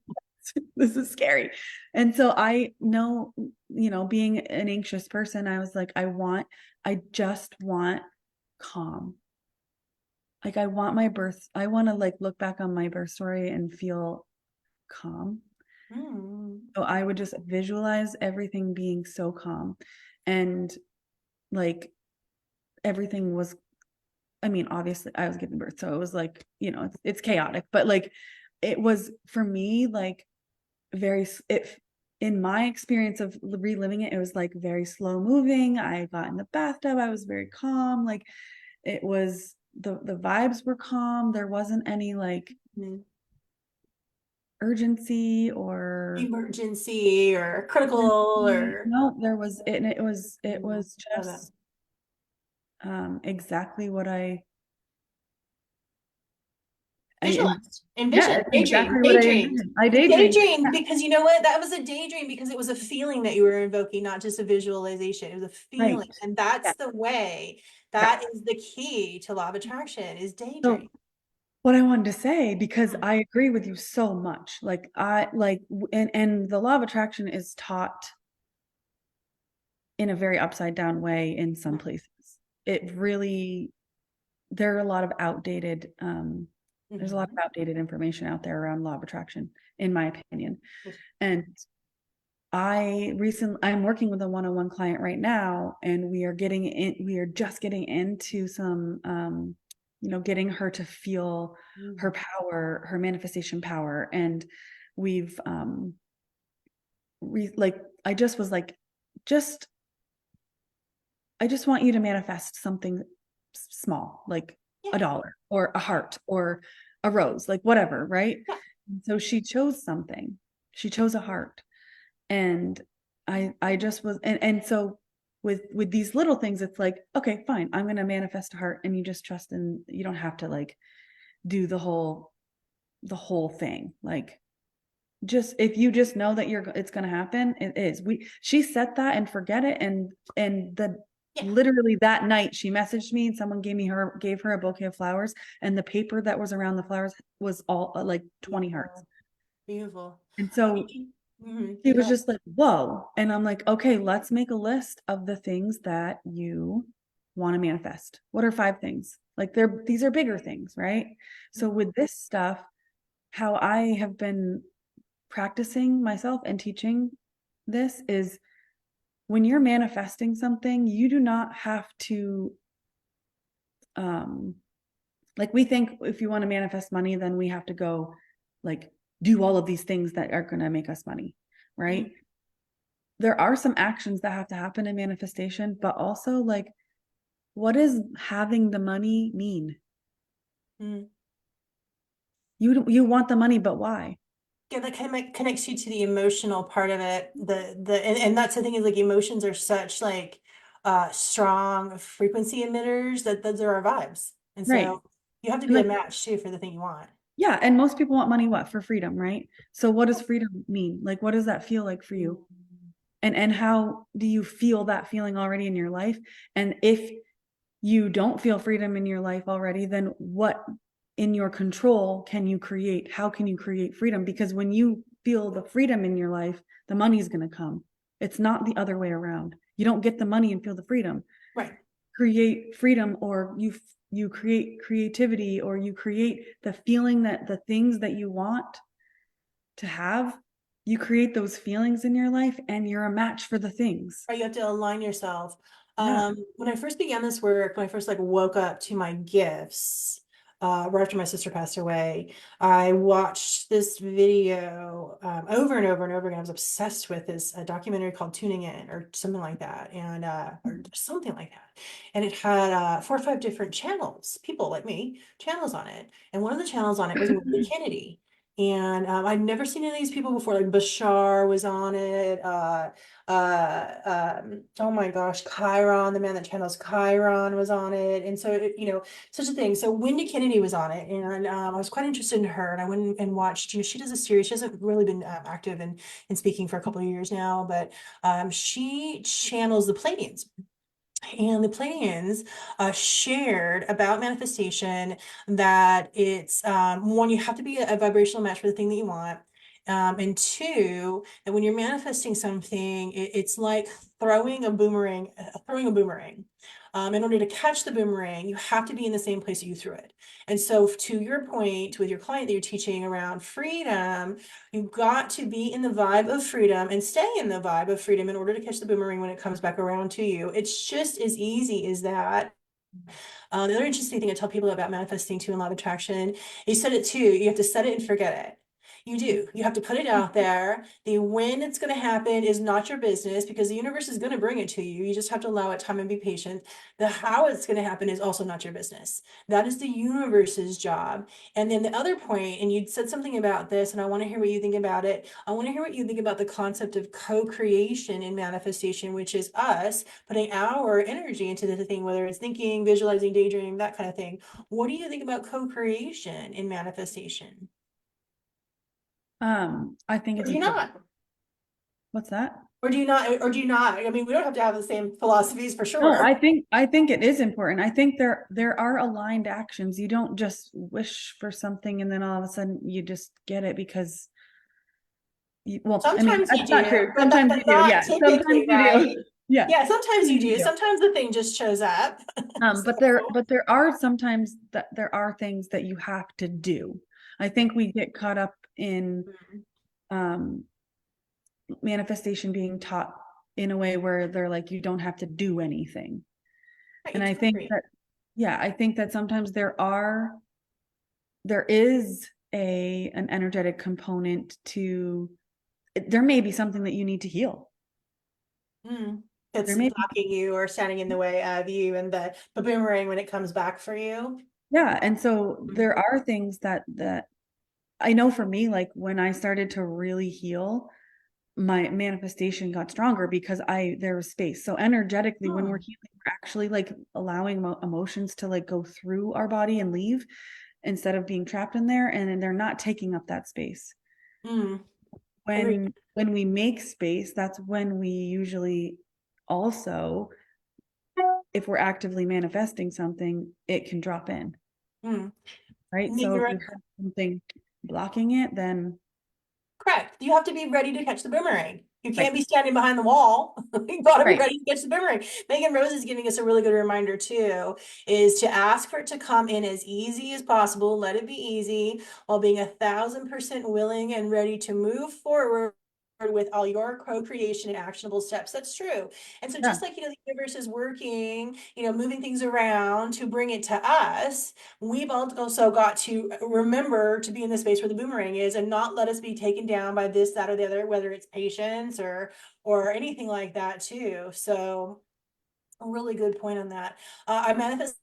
this is scary. And so I know, being an anxious person, I was like, I just want calm. like I want to like look back on my birth story and feel calm. Mm. So I would just visualize everything being so calm, and like everything was, I mean, obviously I was giving birth, so it was like, it's chaotic, but like it was for me like it in my experience of reliving it, it was like very slow moving. I got in the bathtub, I was very calm. Like it was the vibes were calm. There wasn't any like Mm. urgency or Emergency or critical or no, there was it, and it mm, was love that. just exactly what I Visualized, yeah, envision, it's daydream, exactly what I daydreamed. envisioned. I You daydreamed. daydreamed because you know what? That was a daydream because it was a feeling that you were invoking, not just a visualization. It was a feeling. Right. And Yeah. that's the way, Yeah. that is the key to law of attraction is daydream. So what I wanted to say, because Mm, I agree with you so much, like and the law of attraction is taught in a very upside down way in some mm, places. It really, there are a lot of outdated, there's a lot of mhm. outdated information out there around law of attraction, in my opinion. Yes. And I'm working with a one-on-one client right now, and we are just getting into some, getting her to feel her Mm, power, her manifestation power. And we've, like, I just was like, just, I just want you to manifest something small, like yeah, $1 or a heart or a rose, like whatever, right? yeah. And so she chose something. She chose a heart. And I just was, and so with these little things, it's like, okay, fine, I'm going to manifest a heart, and you just trust, and you don't have to like do the whole thing. Like, just if you just know that it's going to happen, it is. She set that and forget it. And the Yeah. literally that night she messaged me, and someone gave her a bouquet of flowers, and the paper that was around the flowers was all like 20 hearts. Beautiful. Beautiful. And so she was Go just like, whoa. And I'm like, okay, let's make a list of the things that you want to manifest. What are 5 things? Like these are bigger things, right? So ahead. with this stuff, how I have been practicing myself and teaching this is, when you're manifesting something, you do not have to, um like, we think if you want to manifest money, then we have to go like do all of these things that are going to make us money, right? Mm, There are some actions that have to happen in manifestation, but also like, what does having the money mean? mm. You want the money, but why? Yeah, that kind of connects you to the emotional part of it. And that's the thing is like emotions are such like strong frequency emitters that those are our vibes. And Right. so you have to And be a like, match too for the thing you want. yeah, and most people want money, what, for freedom, right? So what does freedom mean? Like, what does that feel like for you? Mm. And how do you feel that feeling already in your life? And if you don't feel freedom in your life already, then what in your control can you create? How can you create freedom? Because when you feel the freedom in your life, the money is going to come. It's not the other way around. You don't get the money and feel the freedom. Right. Create freedom, or you create creativity, or you create the feeling that the things that you want to have, you create those feelings in your life, and you're a match for the things. Right, you have to align yourself. Yeah. When I first began this work, when I first like woke up to my gifts, right after my sister passed away, I watched this video over and over and over again. I was obsessed with this documentary called Tuning In or something like that, and or something like that. And it had 4 or 5 different channels, people like me, channels on it. And one of the channels on it was Wendy Kennedy. And I'd never seen any of these people before. Like Bashar was on it. Oh my gosh, Chiron, the man that channels Chiron was on it. And so, such a thing. So Wendy Kennedy was on it, and I was quite interested in her. And I went and watched, she does a series. She hasn't really been active in speaking for a couple of years now, but she channels the Pleiadians. And the Pleiadians shared about manifestation that it's one, you have to be a vibrational match for the thing that you want. And two, that when you're manifesting something, it's like throwing a boomerang, in order to catch the boomerang, you have to be in the same place that you threw it. And so to your point with your client that you're teaching around freedom, you've got to be in the vibe of freedom and stay in the vibe of freedom in order to catch the boomerang when it comes back around to you. It's just as easy as that. The other interesting thing I tell people about manifesting too in law of attraction, you said it too, you have to set it and forget it. You do. You have to put it out there. The when it's going to happen is not your business because the universe is going to bring it to you. You just have to allow it time and be patient. The how it's going to happen is also not your business. That is the universe's job. And then the other point, and you said something about this, and I want to hear what you think about it. I want to hear what you think about the concept of co-creation in manifestation, which is us putting our energy into the thing, whether it's thinking, visualizing, daydreaming, that kind of thing. What do you think about co-creation in manifestation? I think Or it's do you important. not? What's that? Or do you not? Or do you not? I mean, we don't have to have the same philosophies for No, sure. I think it is important. I think there are aligned actions. You don't just wish for something and then all of a sudden you just get it because well, I mean, Sometimes you that's not true. do, but Sometimes you do. not Yeah, sometimes typically, you do. right? Yeah, Yeah, sometimes you sometimes you do. do. Sometimes the thing just shows up. But So, there are sometimes that there are things that you have to do. I think we get caught up in mm, um manifestation being taught in a way where they're like you don't have to do anything. right, And it's I think co-create. that yeah, I think that sometimes there is an energetic component to there may be something that you need to heal. Mm. There It's may be blocking you or standing in the way of you and the boomerang when it comes back for you. yeah, and so Mm. there are things that I know for me, like when I started to really heal, my manifestation got stronger because there was space. So energetically, when we're Oh. healing, we're actually like allowing emotions to like go through our body and leave instead of being trapped in there, and then they're not taking up that space. Mm. Agreed. When we make space, that's when we usually also, if we're actively manifesting something, it can drop in, Mm. right? So You're if right. you have something blocking it, then Correct. You have to be ready to catch the boomerang. You right, can't be standing behind the wall. You gotta be right. ready to catch the boomerang. Megan Rose is giving us a really good reminder too, is to ask for it to come in as easy as possible. Let it be easy while being 1,000% willing and ready to move forward with all your co-creation and actionable steps. That's true. And so Yeah. just like, the universe is working, moving things around to bring it to us, we've also got to remember to be in the space where the boomerang is and not let us be taken down by this, that, or the other, whether it's patience or anything like that too. So a really good point on that. I manifested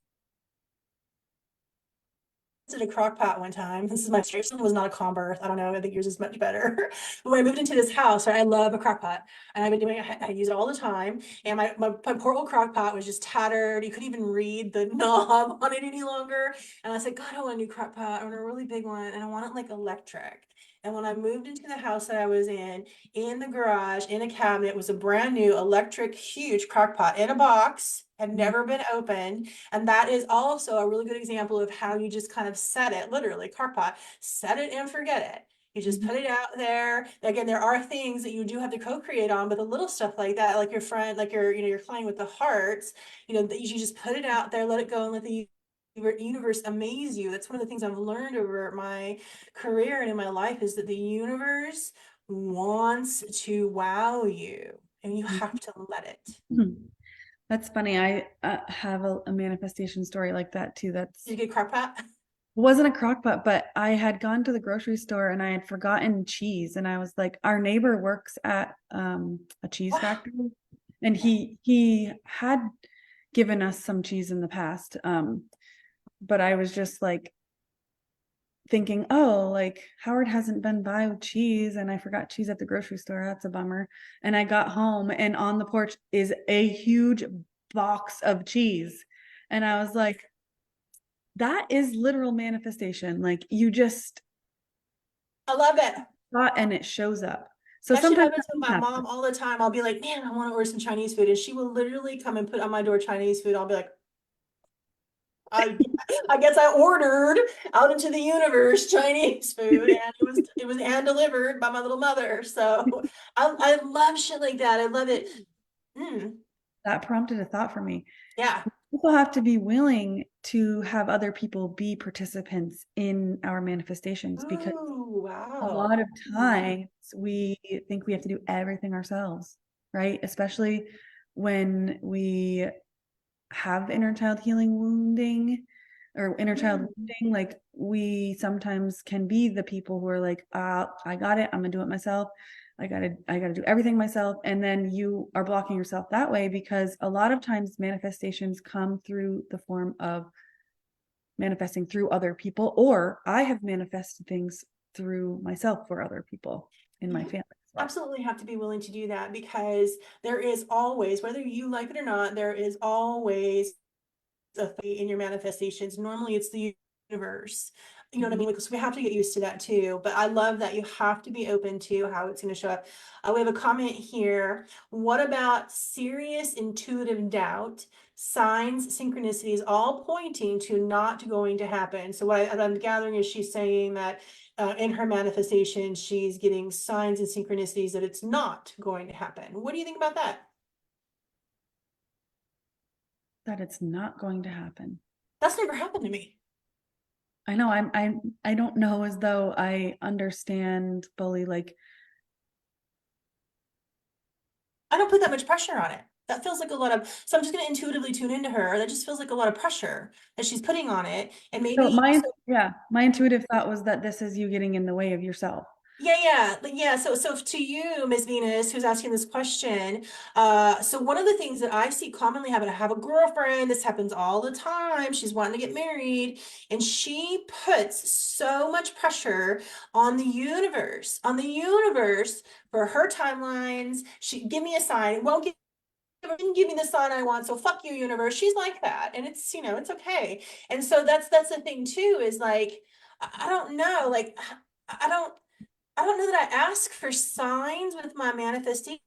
a crock pot one time. This is my story. It was not a calm birth. I don't know. I think yours is much better. But when I moved into this house, right, I love a crock pot. And I've been doing it, I use it all the time. And my poor old crock pot was just tattered. You couldn't even read the knob on it any longer. And I said, God, I want a new crock pot. I want a really big one. And I want it like electric. And when I moved into the house that I was in the garage, in a cabinet, was a brand new electric, huge crock pot in a box, had never been opened. And that is also a really good example of how you just kind of set it, literally, crock pot, set it and forget it. You just Mhm. put it out there. Again, there are things that you do have to co-create on, but the little stuff like that, like your friend, like you're playing with the hearts, that you just put it out there, let it go, and let the universe amaze you. That's one of the things I've learned over my career and in my life is that the universe wants to wow you, and you have to let it. Mhm. That's funny. I have a manifestation story like that too. Did you get crock pot? Wasn't a crock pot, but I had gone to the grocery store and I had forgotten cheese. And I was like, our neighbor works at a cheese Wow. factory, and he had given us some cheese in the past. But I was just like thinking, oh, like Howard hasn't been by with cheese, and I forgot cheese at the grocery store. That's a bummer. And I got home, and on the porch is a huge box of cheese. And I was like, that is literal manifestation. Like you just I love it. thought and it shows up. So That shit sometimes happens that with does my happen. mom all the time. I'll be like, man, I want to order some Chinese food. And she will literally come and put on my door Chinese food. I'll be like, I, I guess I ordered out into the universe Chinese food, and it was hand delivered by my little mother. So I love shit like that. I love it. Mm, That prompted a thought for me. yeah. People have to be willing to have other people be participants in our manifestations, because Ooh, a wow. lot of times we think we have to do everything ourselves, right? Especially when we have inner child healing wounding or inner child Mm. wounding. Like, we sometimes can be the people who are like, I got it, I'm gonna do it myself. I gotta do everything myself. And then you are blocking yourself that way, because a lot of times manifestations come through the form of manifesting through other people, or I have manifested things through myself for other people in my You family as well. absolutely have to be willing to do that, because there is always, whether you like it or not, there is always in your manifestations. Normally it's the universe. You know what I Mhm. mean? Because we have to get used to that too. But I love that you have to be open to how it's going to show up. We have a comment here. What about serious intuitive doubt, signs, synchronicities, all pointing to not going to happen? So what I'm gathering is she's saying that in her manifestation, she's getting signs and synchronicities that it's not going to happen. What do you think about that? That it's not going to happen. That's never happened to me. I know, I don't know as though I understand fully, like, I don't put that much pressure on it. That feels like a lot of, so I'm just going to intuitively tune into her. That just feels like a lot of pressure that she's putting on it. And so maybe, so my intuitive thought was that this is you getting in the way of yourself. yeah. So to you, Ms. Venus, who's asking this question, so one of the things that I see commonly happen, I have a girlfriend, this happens all the time. She's wanting to get married, and she puts so much pressure on the universe for her timelines. She give me a sign, it won't didn't give me the sign I want, so fuck you, universe. She's like that, and it's it's okay. And so that's the thing too, is like I don't know, like I don't I don't know that I ask for signs with my manifestation.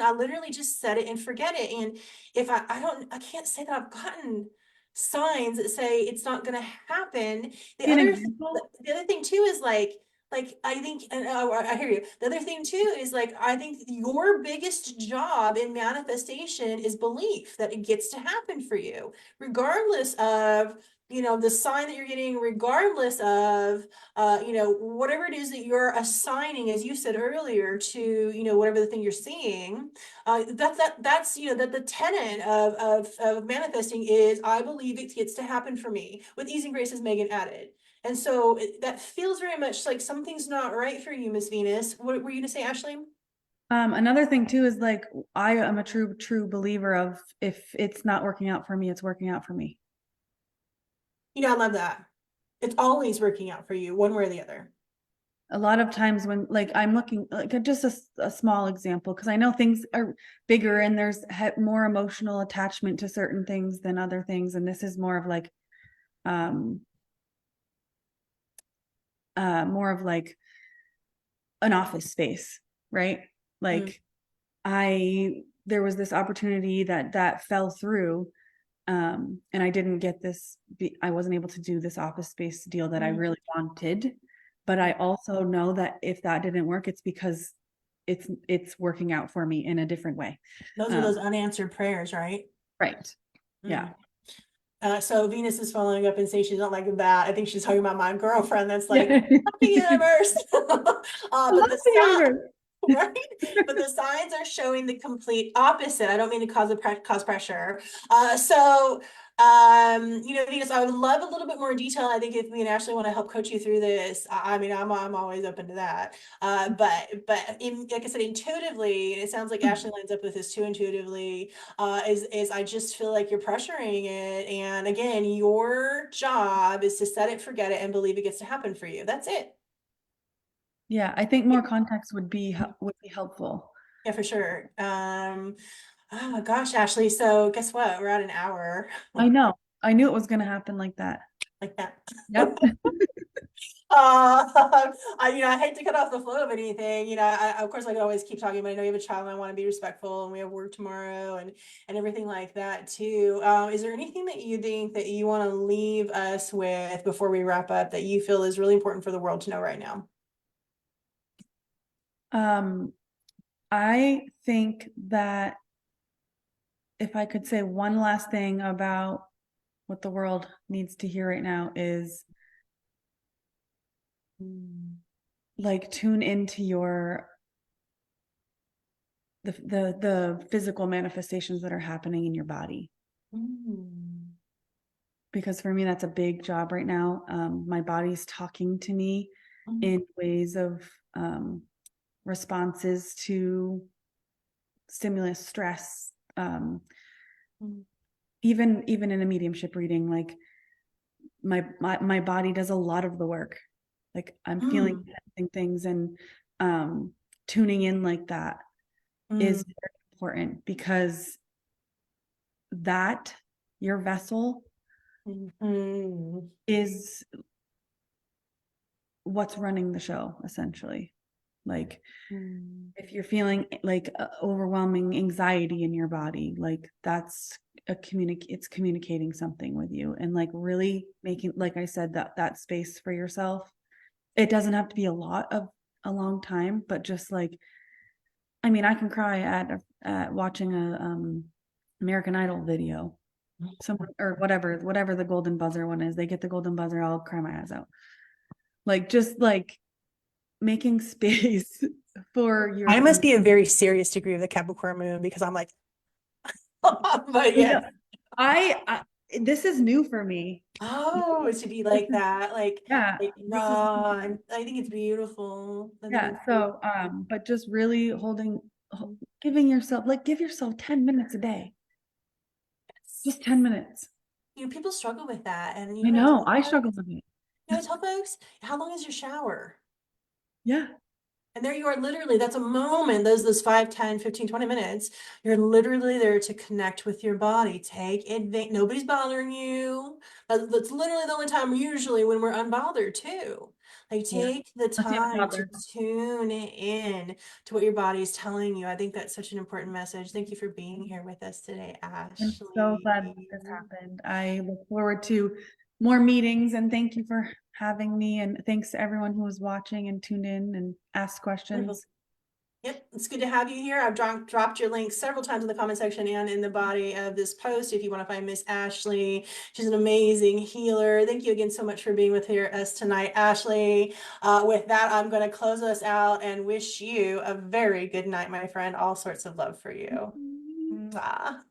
I literally just set it and forget it. And if I can't say that I've gotten signs that say it's not going to happen. The An other, example. the other thing too is like I think, and I hear you. The other thing too is like I think your biggest job in manifestation is belief that it gets to happen for you, regardless of the sign that you're getting, regardless of whatever it is that you're assigning, as you said earlier, to, whatever the thing you're seeing. That's, that the tenet of manifesting is, I believe it gets to happen for me, with ease and grace, as Megan added. And so that feels very much like something's not right for you, Miss Venus. What were you gonna say, Ashley? Another thing too is, like, I am a true believer of, if it's not working out for me, it's working out for me. I love that. It's always working out for you, one way or the other. A lot of times when, like, I'm looking, like, just a small example, because I know things are bigger and there's more emotional attachment to certain things than other things, and this is more of like, um more of like an office space, right? Mm, Like, I there was this opportunity that fell through, and I didn't get this, I wasn't able to do this office space deal that I mm. really wanted. But I also know that if that didn't work, it's because it's working out for me in a different way. Those are um those unanswered prayers, right? right. Yeah. Mm. So Venus is following up and saying she's not like that. I think she's talking about my girlfriend that's like, Yeah. "Fuck the universe." I But love the the sign, universe. right? But the signs are showing the complete opposite. I don't mean to cause pressure. So Venus, I would love a little bit more detail. I think if me and Ashley want to help coach you through this, I mean, I'm always open to that. Like I said, intuitively, and it sounds like Ashley lines up with this too intuitively, is I just feel like you're pressuring it. And again, your job is to set it, forget it, and believe it gets to happen for you. That's it. Yeah, I think more context would be helpful. Yeah, for sure. Oh my gosh, Ashley. So guess what? We're at an hour I know. I knew it was going to happen like that. like that. Yep. I hate to cut off the flow of anything. Of course, I could always keep talking, but I know you have a child, and I want to be respectful, and we have work tomorrow, and everything like that too. Is there anything that you think that you want to leave us with before we wrap up that you feel is really important for the world to know right now? I think that if I could say one last thing about what the world needs to hear right now is like tune into your the physical manifestations that are happening in your body. Mm. Because for me that's a big job right now. My body's talking to me Mm. in ways of responses to stimulus, stress, Mm. even in a mediumship reading, like my body does a lot of the work. Like I'm feeling Mm. things, and tuning in like that is Mm. very important, because that your vessel Mm. is what's running the show, essentially. Like Mm. if you're feeling like overwhelming anxiety in your body, like that's it's communicating something with you, and like really making, like I said, that space for yourself. It doesn't have to be a long time, but just like, I mean, I can cry at watching a American Idol video. Someone or whatever the golden buzzer one is, they get the golden buzzer, I'll cry my eyes out. Like just like making space for I your must be a very serious degree of the Capricorn moon because I'm like, but you know, yes. I this is new for me. Oh, to be This like is that, yeah, like this is raw. I think it's beautiful. I think yeah. it's So but just really giving yourself, like, give yourself 10 minutes a day. Just 10 minutes. people struggle with that. And I what I know, tell I folks, struggle with it. I tell folks, how long is your shower? Yeah. And there you are, literally, that's a moment, those 5, 10, 15, 20 minutes. You're literally there to connect with your body. Take advantage. Nobody's bothering you. That's literally the only time usually when we're unbothered too. Like Yeah. take the Let's see the time to toddler. tune in to what your body is telling you. I think that's such an important message. Thank you for being here with us today, I'm so Ashley. glad that this happened. I look forward to more meetings, and thank you for having me. And thanks to everyone who was watching and tuned in and asked Wonderful. questions. Yep, it's good to have you here. I've dropped your link several times in the comment section and in the body of this post if you want to find Miss Ashley. She's an amazing healer. Thank you again so much for being with us tonight, Ashley. With that, I'm going to close us out and wish you a very good night, my friend. All sorts of love for you. Mwah.